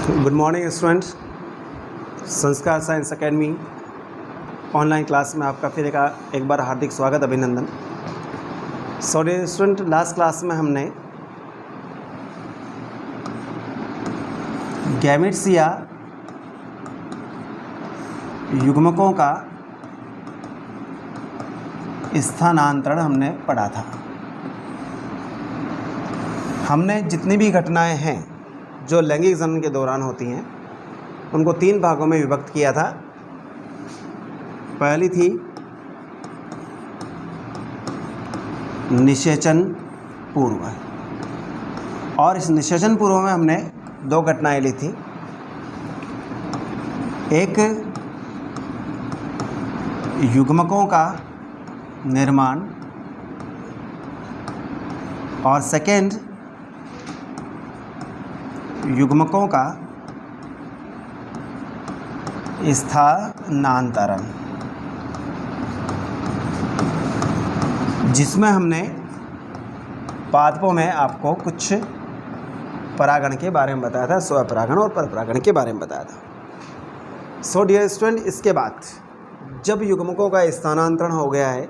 Good morning students. संस्कार science academy online class में आपका फिर एक बार हार्दिक स्वागत, अभिनंदन। डियर स्टूडेंट, लास्ट क्लास में हमने गैमेट्स या युग्मकों का स्थानांतरण हमने पढ़ा था। हमने जितनी भी घटनाएं हैं जो लैंगिक जनन के दौरान होती हैं उनको 3 भागों में विभक्त किया था। पहली थी निषेचन पूर्व, और इस निषेचन पूर्व में हमने 2 घटनाएं ली थी। एक युग्मकों का निर्माण और सेकेंड युग्मकों का स्थानांतरण, जिसमें हमने पादपों में आपको कुछ परागण के बारे में बताया था, स्वपरागण और परपरागण के बारे में बताया था। डियर स्टूडेंट, इसके बाद जब युग्मकों का स्थानांतरण हो गया है,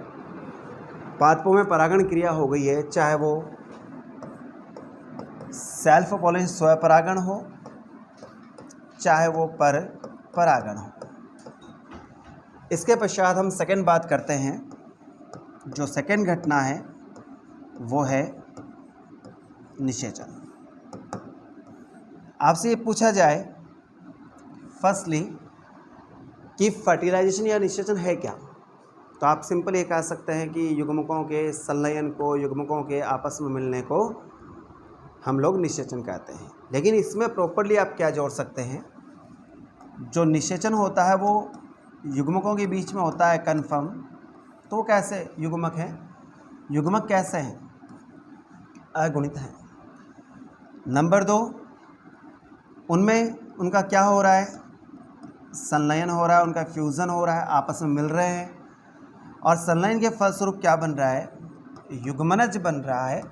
पादपों में परागण क्रिया हो गई है, चाहे वो सेल्फ पॉलिन स्वपरागण हो चाहे वो परागण हो। इसके पश्चात हम सेकंड बात करते हैं। जो सेकंड घटना है वो है निषेचन। आपसे ये पूछा जाए फर्स्टली कि फर्टिलाइजेशन या निषेचन है क्या, तो आप सिंपल ये कह सकते हैं कि युग्मकों के संलयन को, युग्मकों के आपस में मिलने को हम लोग निषेचन कहते हैं। लेकिन इसमें प्रॉपरली आप क्या जोड़ सकते हैं, जो निषेचन होता है वो युग्मकों के बीच में होता है कन्फर्म। तो कैसे युग्मक हैं? युग्मक कैसे हैं? अगुणित हैं। नंबर 2, उनमें उनका क्या हो रहा है? संलयन हो रहा है, उनका फ्यूज़न हो रहा है, आपस में मिल रहे हैं, और संलयन के फलस्वरूप क्या बन रहा है? युग्मनज बन रहा है,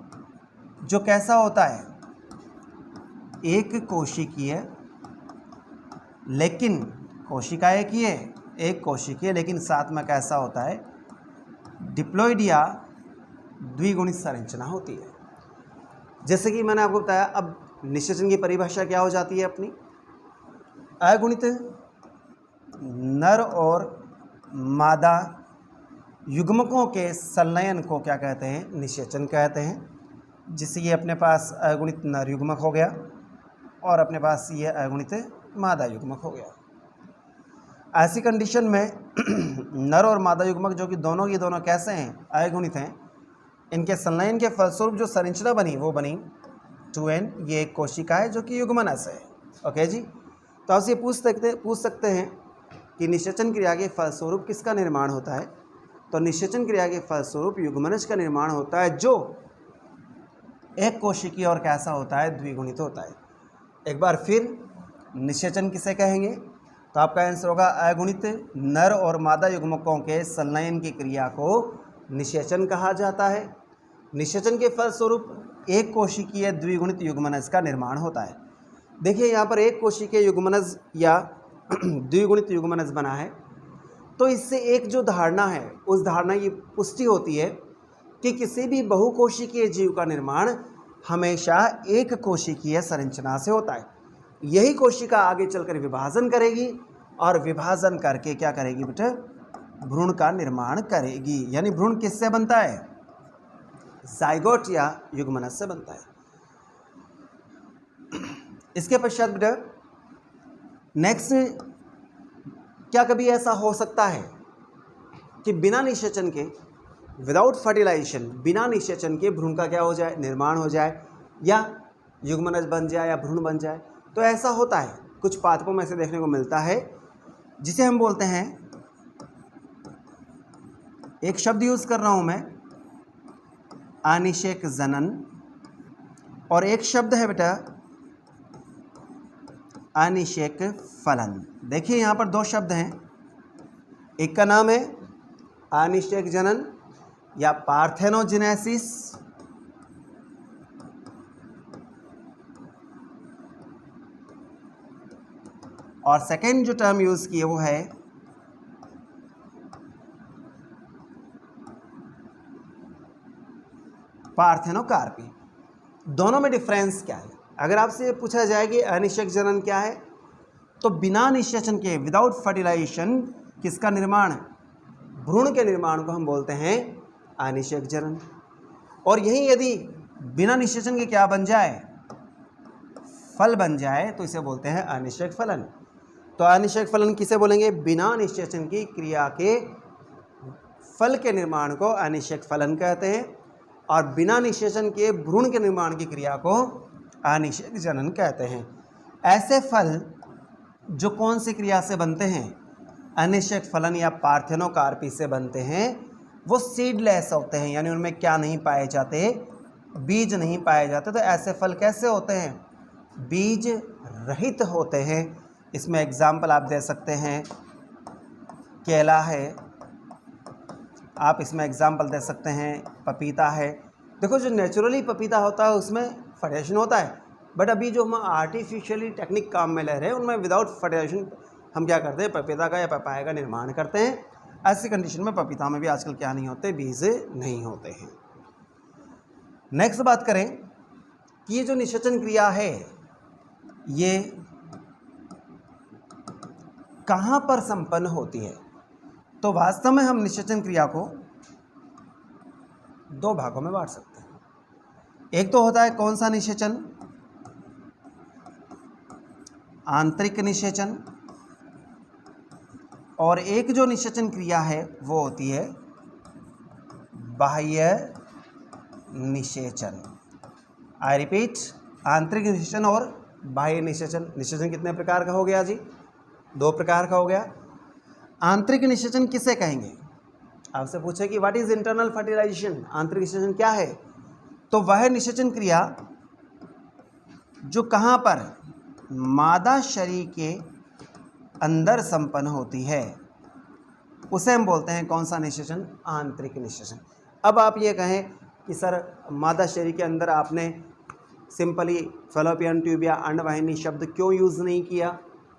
जो कैसा होता है? एक कोशिकीय, लेकिन कोशिका एक ही है, एक कोशिकीय, लेकिन साथ में कैसा होता है? डिप्लॉइड या द्विगुणित संरचना होती है। जैसे कि मैंने आपको बताया, अब निषेचन की परिभाषा क्या हो जाती है अपनी? अगुणित नर और मादा युग्मकों के संलयन को क्या कहते हैं? निषेचन कहते हैं। जिससे ये अपने पास अगुणित नर युग्मक हो गया और अपने पास ये अगुणित मादा युग्मक हो गया। ऐसी कंडीशन में नर और मादा युग्मक जो कि दोनों की दोनों कैसे हैं? अगुणित हैं। इनके संलयन के फलस्वरूप जो संरचना बनी वो बनी 2n। ये एक कोशिका है जो कि युग्मनज है। ओके जी। तो आपसे पूछ सकते हैं कि निषेचन क्रिया के फलस्वरूप किसका निर्माण होता है? तो निषेचन क्रिया के फलस्वरूप युग्मनज का निर्माण होता है, जो एक कोशिकीय और कैसा होता है? द्विगुणित होता है। एक बार फिर निषेचन किसे कहेंगे? तो आपका आंसर होगा अगुणित नर और मादा युग्मकों के संलयन की क्रिया को निषेचन कहा जाता है। निषेचन के फलस्वरूप एक कोशिकीय द्विगुणित युग्मनज का निर्माण होता है। देखिए यहाँ पर एक कोशिकीय युग्मनज या द्विगुणित युग्मनज बना है, तो इससे एक जो धारणा है उस धारणा की पुष्टि होती है कि किसी भी बहुकोशिकीय जीव का निर्माण हमेशा एक कोशिकीय संरचना से होता है। यही कोशिका आगे चलकर विभाजन करेगी और विभाजन करके क्या करेगी बेटा? भ्रूण का निर्माण करेगी। यानी भ्रूण किससे बनता है? जाइगोट या युग्मनज से बनता है। इसके पश्चात बेटा नेक्स्ट, क्या कभी ऐसा हो सकता है कि बिना निषेचन के, विदाउट फर्टिलाइजेशन, बिना निषेचन के भ्रूण का क्या हो जाए? निर्माण हो जाए, या युग्मनज बन जाए या भ्रूण बन जाए? तो ऐसा होता है, कुछ पादपों में से देखने को मिलता है, जिसे हम बोलते हैं, एक शब्द यूज कर रहा हूं मैं, अनिषेक जनन, और एक शब्द है बेटा अनिषेक फलन। देखिए यहां पर 2 शब्द हैं। एक का नाम है अनिषेक जनन या पार्थेनोजेनेसिस, और सेकेंड जो टर्म यूज़ की है वो है पार्थेनोकार्पी। दोनों में डिफरेंस क्या है? अगर आपसे ये पूछा जाए कि अनिषेक जनन क्या है, तो बिना निषेचन के, विदाउट फर्टिलाइजेशन, किसका निर्माण? भ्रूण के निर्माण को हम बोलते हैं अनिषेक जनन। और यही यदि बिना निषेचन के क्या बन जाए, फल बन जाए, तो इसे बोलते हैं अनिषेक फलन। तो अनिषेक फलन किसे बोलेंगे? बिना निषेचन की क्रिया के फल के निर्माण को अनिषेक फलन कहते हैं, और बिना निषेचन के भ्रूण के निर्माण की क्रिया को अनिषेक जनन कहते हैं। ऐसे फल जो कौन सी क्रिया से बनते हैं? अनिषेक फलन या पार्थेनोकार्पी से बनते हैं। वो सीडलेस होते हैं, यानी उनमें क्या नहीं पाए जाते? बीज नहीं पाए जाते। तो ऐसे फल कैसे होते हैं? बीज रहित होते हैं। इसमें एग्जाम्पल आप दे सकते हैं, केला है, आप इसमें एग्जाम्पल दे सकते हैं पपीता है। देखो, जो नेचुरली पपीता होता है उसमें फर्टिलाइजेशन होता है, बट अभी जो हम आर्टिफिशियली टेक्निक काम में ले रहे हैं उनमें विदाउट फर्टिलाइजेशन हम क्या करते हैं? पपीता का या पपाया का निर्माण करते हैं। ऐसी कंडीशन में पपीता में भी आजकल क्या नहीं होते? बीज नहीं होते हैं। नेक्स्ट बात करें कि ये जो निषेचन क्रिया है ये कहाँ पर संपन्न होती है? तो वास्तव में हम निषेचन क्रिया को दो भागों में बांट सकते हैं। एक तो होता है कौन सा निषेचन? आंतरिक निषेचन। और एक जो निषेचन क्रिया है वो होती है बाह्य निषेचन। आई रिपीट, आंतरिक निषेचन और बाह्य निषेचन। निषेचन कितने प्रकार का हो गया जी? दो प्रकार का हो गया। आंतरिक निषेचन किसे कहेंगे? आपसे पूछे कि व्हाट इज इंटरनल फर्टिलाइजेशन, आंतरिक निषेचन क्या है? तो वह निषेचन क्रिया जो कहाँ पर? मादा शरीर के अंदर संपन्न होती है, उसे हम बोलते हैं कौन सा निषेचन? आंतरिक निषेचन। अब आप ये कहें कि सर मादा शरीर के अंदर आपने सिंपली फैलोपियन ट्यूब या अंडवाहिनी शब्द क्यों यूज़ नहीं किया?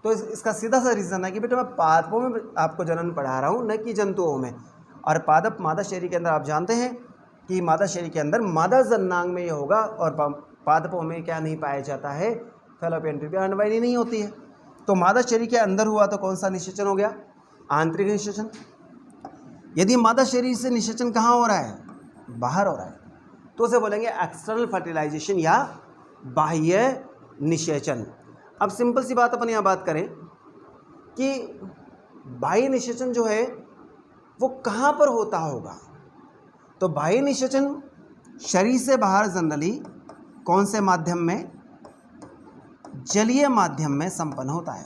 तो इसका सीधा सा रीज़न है कि बेटा मैं पादपों में आपको जनन पढ़ा रहा हूँ, न कि जंतुओं में। और पादप मादा शरीर के अंदर आप जानते हैं कि मादा शरीर के अंदर मादा जननांग में ये होगा, और पादपों में क्या नहीं पाया जाता है? फैलोपियन ट्यूब या अंडवाहिनी नहीं होती है। तो मादा शरीर के अंदर हुआ तो कौन सा निषेचन हो गया? आंतरिक निषेचन। यदि मादा शरीर से निषेचन कहाँ हो रहा है? बाहर हो रहा है, तो उसे बोलेंगे एक्सटर्नल फर्टिलाइजेशन या बाह्य निषेचन। अब सिंपल सी बात अपन यहाँ बात करें कि बाह्य निषेचन जो है वो कहाँ पर होता होगा? तो बाह्य निषेचन शरीर से बाहर जनरली कौन से माध्यम में? जलीय माध्यम में संपन्न होता है।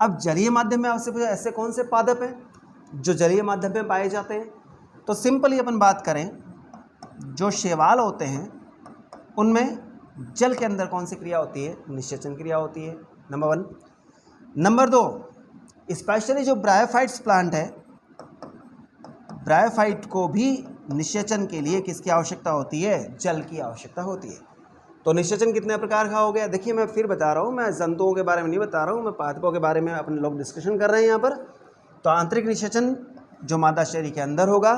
अब जलीय माध्यम में आपसे पूछा ऐसे कौन से पादप हैं जो जलीय माध्यम में पाए जाते हैं? तो सिंपली अपन बात करें, जो शैवाल होते हैं उनमें जल के अंदर कौन सी क्रिया होती है? निषेचन क्रिया होती है, नंबर वन। नंबर दो, स्पेशली जो ब्रायोफाइट्स प्लांट है, ब्रायोफाइट को भी निषेचन के लिए किसकी आवश्यकता होती है? जल की आवश्यकता होती है। तो निषेचन कितने प्रकार का हो गया? देखिए, मैं फिर बता रहा हूँ, मैं जंतुओं के बारे में नहीं बता रहा हूँ, मैं पादपों के बारे में अपने लोग डिस्कशन कर रहे हैं यहाँ पर। तो आंतरिक निषेचन जो मादा शरीर के अंदर होगा,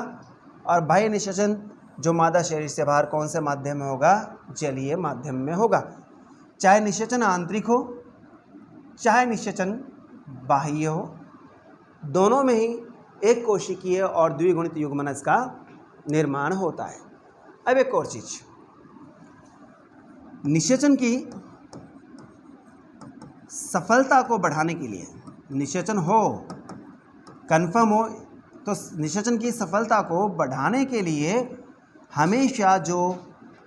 और बाह्य निषेचन जो मादा शरीर से बाहर कौन से माध्यम में होगा? जलीय माध्यम में होगा। चाहे निषेचन आंतरिक हो चाहे निषेचन बाह्य हो, दोनों में ही एक कोशिकीय और द्विगुणित युग्मनज का निर्माण होता है। अब एक और चीज, निषेचन की सफलता को बढ़ाने के लिए, निषेचन हो, कन्फर्म हो, तो निषेचन की सफलता को बढ़ाने के लिए हमेशा जो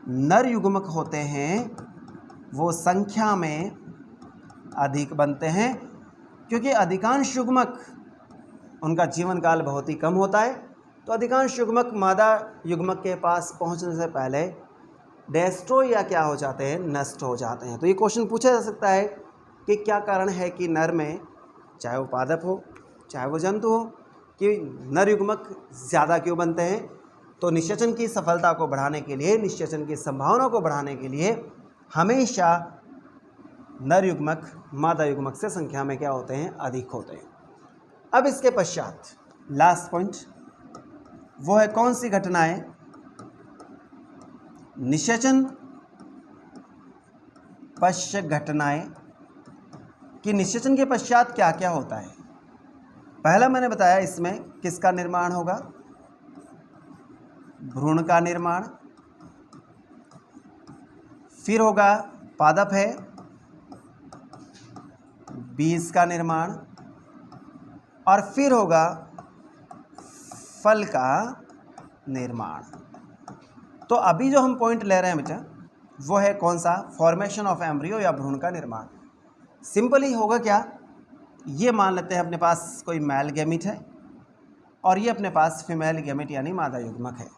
नर युग्मक होते हैं वो संख्या में अधिक बनते हैं, क्योंकि अधिकांश युग्मक उनका जीवन काल बहुत ही कम होता है। तो अधिकांश युग्मक मादा युग्मक के पास पहुंचने से पहले डेस्ट्रॉय या क्या हो जाते हैं? नष्ट हो जाते हैं। तो ये क्वेश्चन पूछा जा सकता है कि क्या कारण है कि नर में, चाहे वो पादप हो चाहे वो जंतु हो, कि नर युग्मक ज़्यादा क्यों बनते हैं? तो निषेचन की सफलता को बढ़ाने के लिए, निषेचन की संभावना को बढ़ाने के लिए हमेशा नर युग्मक मादा युग्मक से संख्या में क्या होते हैं, अधिक होते हैं। अब इसके पश्चात लास्ट पॉइंट वो है कौन सी घटनाएं निषेचन पश्च घटनाएं कि निषेचन के पश्चात क्या क्या होता है। पहला मैंने बताया इसमें किसका निर्माण होगा, भ्रूण का निर्माण, फिर होगा पादप है बीज का निर्माण, और फिर होगा फल का निर्माण। तो अभी जो हम पॉइंट ले रहे हैं बेटा वो है कौन सा, फॉर्मेशन ऑफ एम्ब्रियो या भ्रूण का निर्माण। सिंपली होगा क्या, ये मान लेते हैं अपने पास कोई मेल गैमेट है और ये अपने पास फीमेल गैमेट यानी मादा युग्मक है।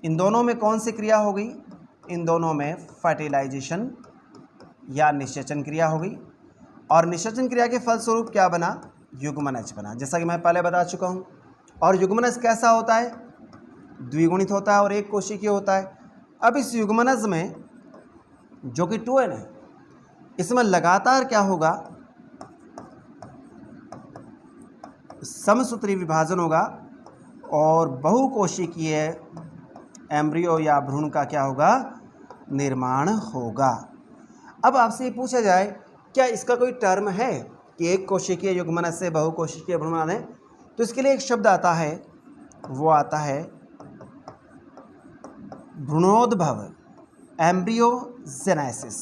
इन दोनों में कौन सी क्रिया हो गई, इन दोनों में फर्टिलाइजेशन या निषेचन क्रिया हो गई, और निषेचन क्रिया के फलस्वरूप क्या बना, युग्मनज बना, जैसा कि मैं पहले बता चुका हूँ। और युग्मनज कैसा होता है, द्विगुणित होता है और एक कोशिकीय होता है। अब इस युग्मनज में जो कि 2n है, इसमें लगातार क्या होगा, समसूत्री विभाजन होगा और बहुकोशिकीय एम्ब्रियो या भ्रूण का क्या होगा, निर्माण होगा। अब आपसे ये पूछा जाए क्या इसका कोई टर्म है कि एक कोशिकीय युग्मनज से बहुकोशिकीय भ्रूण बने, तो इसके लिए एक शब्द आता है, वो आता है भ्रूणोद्भव, एम्ब्रियोजेनेसिस।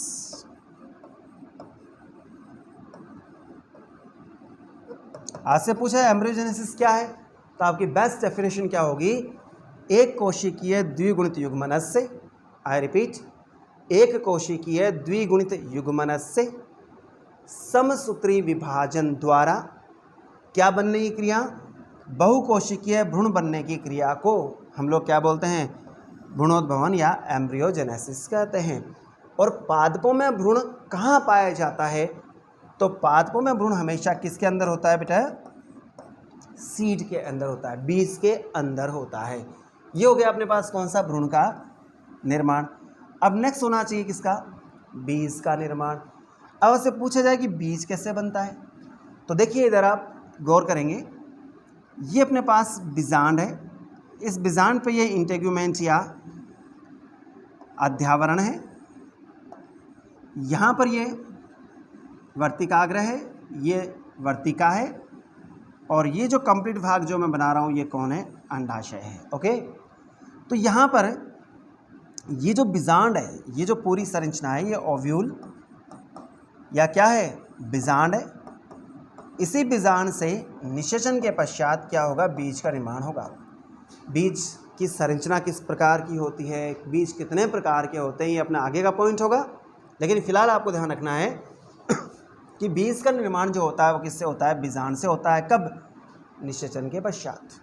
आज से पूछा है एम्ब्रियोजेनेसिस क्या है, तो आपकी बेस्ट डेफिनेशन क्या होगी, एक कोशिकीय द्विगुणित युग्मनज से, आई रिपीट, एक कोशिकीय द्विगुणित युग्मनज से समसूत्री विभाजन द्वारा क्या बनने की क्रिया, बहुकोशिकीय भ्रूण बनने की क्रिया को हम लोग क्या बोलते हैं, भ्रूणोद्भवन या एम्ब्रियोजेनेसिस कहते हैं। और पादपों में भ्रूण कहाँ पाया जाता है, तो पादपों में भ्रूण हमेशा किसके अंदर होता है बेटा, सीड के अंदर होता है, बीज के अंदर होता है। ये हो गया अपने पास कौन सा, भ्रूण का निर्माण। अब नेक्स्ट होना चाहिए किसका, बीज का निर्माण। अब उससे पूछा जाए कि बीज कैसे बनता है, तो देखिए इधर आप गौर करेंगे, ये अपने पास बीजांड है, इस बीजांड पे ये इंटेग्यूमेंट या अध्यावरण है, यहाँ पर ये वर्तिकाग्र है, ये वर्तिका है, और ये जो कंप्लीट भाग जो मैं बना रहा हूँ ये कौन है, अंडाशय है। ओके, तो यहाँ पर ये जो बीजांड है, ये जो पूरी संरचना है, ये ओव्यूल या क्या है, बीजांड है। इसी बीजांड से निषेचन के पश्चात क्या होगा, बीज का निर्माण होगा। बीज की संरचना किस प्रकार की होती है, बीज कितने प्रकार के होते हैं, ये अपना आगे का पॉइंट होगा। लेकिन फिलहाल आपको ध्यान रखना है कि बीज का निर्माण जो होता है वो किससे होता है, बीजांड से होता है। कब, निषेचन के पश्चात।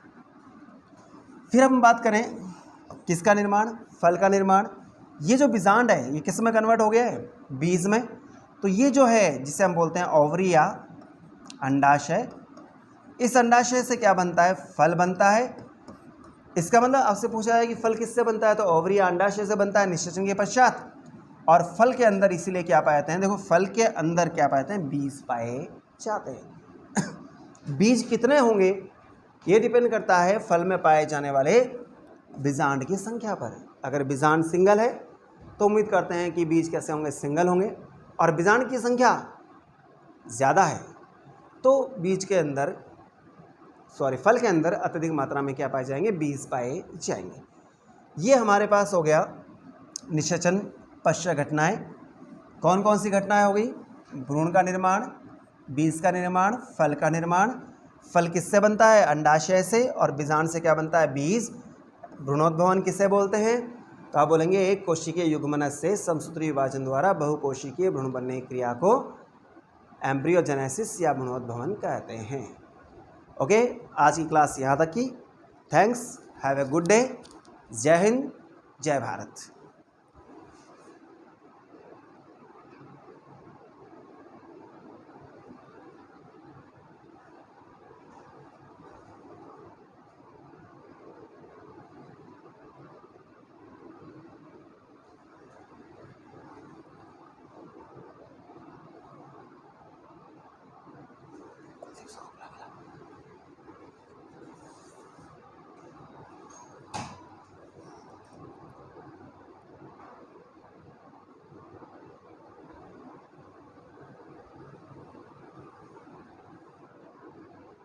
फिर हम बात करें किसका निर्माण, फल का निर्माण। ये जो बीजांड है ये किस में कन्वर्ट हो गया है, बीज में। तो ये जो है जिसे हम बोलते हैं ओवरी या अंडाशय, इस अंडाशय से क्या बनता है, फल बनता है। इसका मतलब आपसे पूछा है कि फल किससे बनता है, तो ओवरी या अंडाशय से बनता है निषेचन के पश्चात। और फल के अंदर इसीलिए क्या पाए जाते हैं, देखो फल के अंदर क्या पाए जाते हैं, बीज पाए जाते हैं। बीज कितने होंगे ये डिपेंड करता है फल में पाए जाने वाले बीजांड की संख्या पर। अगर बीजांड सिंगल है तो उम्मीद करते हैं कि बीज कैसे होंगे, सिंगल होंगे। और बीजांड की संख्या ज़्यादा है तो बीज के अंदर फल के अंदर अत्यधिक मात्रा में क्या पाए जाएंगे, बीज पाए जाएंगे। ये हमारे पास हो गया निषेचन पश्चात घटनाएं। कौन कौन सी घटनाएं हो गई, भ्रूण का निर्माण, बीज का निर्माण, फल का निर्माण। फल किससे बनता है, अंडाशय से, और बीजांड से क्या बनता है, बीज। भ्रूणोद्भवन किसे बोलते हैं, तो आप बोलेंगे एक कोशिकीय युग्मनज से समसूत्री विभाजन द्वारा बहुकोशिकीय भ्रूण बनने की क्रिया को एम्ब्रियोजेनेसिस या भ्रूणोद्भवन कहते हैं। ओके, आज की क्लास यहाँ तक की। Thanks, have a good day. जय हिंद, जय भारत।